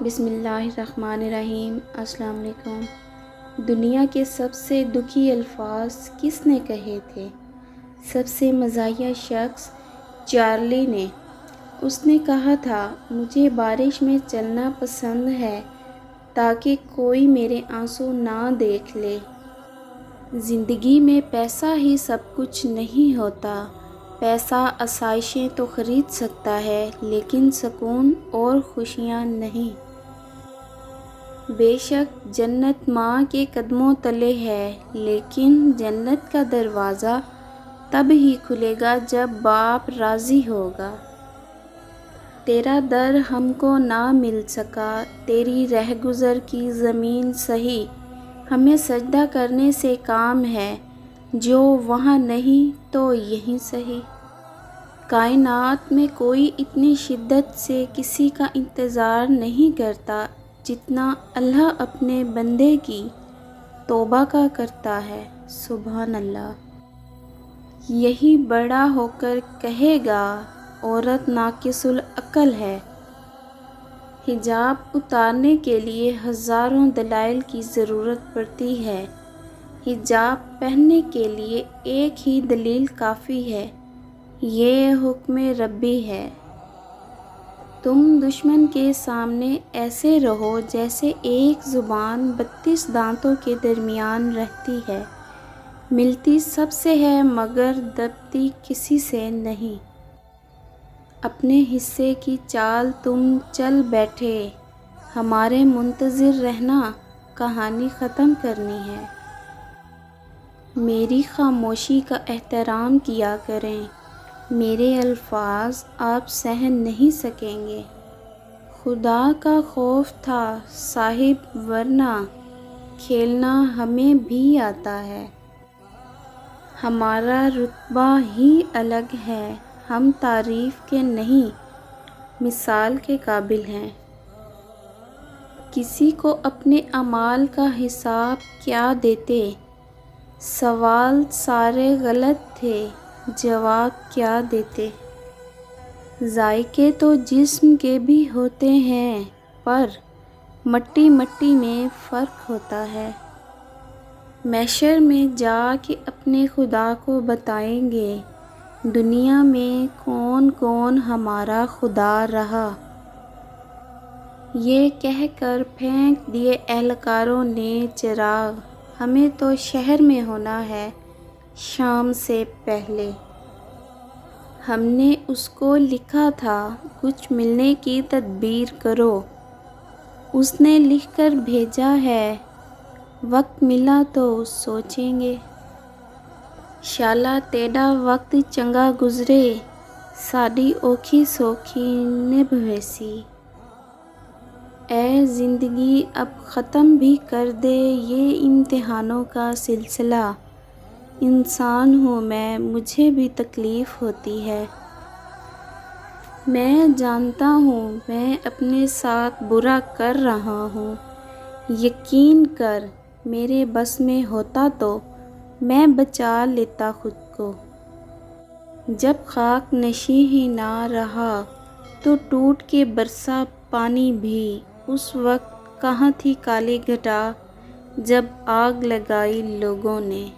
بسم اللہ الرحمن الرحیم۔ السلام علیکم۔ دنیا کے سب سے دکھی الفاظ کس نے کہے تھے؟ سب سے مزاحیہ شخص چارلی نے۔ اس نے کہا تھا، مجھے بارش میں چلنا پسند ہے تاکہ کوئی میرے آنسو نہ دیکھ لے۔ زندگی میں پیسہ ہی سب کچھ نہیں ہوتا۔ پیسہ آسائشیں تو خرید سکتا ہے لیکن سکون اور خوشیاں نہیں۔ بے شک جنت ماں کے قدموں تلے ہے، لیکن جنت کا دروازہ تب ہی کھلے گا جب باپ راضی ہوگا۔ تیرا در ہم کو نہ مل سکا، تیری رہگزر کی زمین سہی، ہمیں سجدہ کرنے سے کام ہے، جو وہاں نہیں تو یہیں سہی۔ کائنات میں کوئی اتنی شدت سے کسی کا انتظار نہیں کرتا جتنا اللہ اپنے بندے کی توبہ کا کرتا ہے۔ سبحان اللہ۔ یہی بڑا ہو کر کہے گا، عورت ناقص العقل ہے۔ حجاب اتارنے کے لیے ہزاروں دلائل کی ضرورت پڑتی ہے، حجاب پہننے کے لیے ایک ہی دلیل کافی ہے، یہ حکم ربی ہے۔ تم دشمن کے سامنے ایسے رہو جیسے ایک زبان 32 دانتوں کے درمیان رہتی ہے، ملتی سب سے ہے مگر دبتی کسی سے نہیں۔ اپنے حصے کی چال تم چل بیٹھے، ہمارے منتظر رہنا، کہانی ختم کرنی ہے۔ میری خاموشی کا احترام کیا کریں، میرے الفاظ آپ سہ نہیں سکیں گے۔ خدا کا خوف تھا صاحب ورنہ کھیلنا ہمیں بھی آتا ہے۔ ہمارا رتبہ ہی الگ ہے، ہم تعریف کے نہیں مثال کے قابل ہیں۔ کسی کو اپنے اعمال کا حساب کیا دیتے؟ سوال سارے غلط تھے، جواب کیا دیتے؟ ذائقے تو جسم کے بھی ہوتے ہیں، پر مٹی مٹی میں فرق ہوتا ہے۔ محشر میں جا کے اپنے خدا کو بتائیں گے، دنیا میں کون کون ہمارا خدا رہا۔ یہ کہہ کر پھینک دیے اہلکاروں نے چراغ، ہمیں تو شہر میں ہونا ہے شام سے پہلے۔ ہم نے اس کو لکھا تھا کچھ ملنے کی تدبیر کرو، اس نے لکھ کر بھیجا ہے وقت ملا تو سوچیں گے۔ شالا تیڈا وقت چنگا گزرے، ساڈی اوکھی سوکھی نبھ ویسی۔ اے زندگی اب ختم بھی کر دے یہ امتحانوں کا سلسلہ، انسان ہوں میں، مجھے بھی تکلیف ہوتی ہے۔ میں جانتا ہوں میں اپنے ساتھ برا کر رہا ہوں، یقین کر میرے بس میں ہوتا تو میں بچا لیتا خود کو۔ جب خاک نشیں ہی نہ رہا تو ٹوٹ کے برسا پانی بھی، اس وقت کہاں تھی کالی گھٹا جب آگ لگائی لوگوں نے۔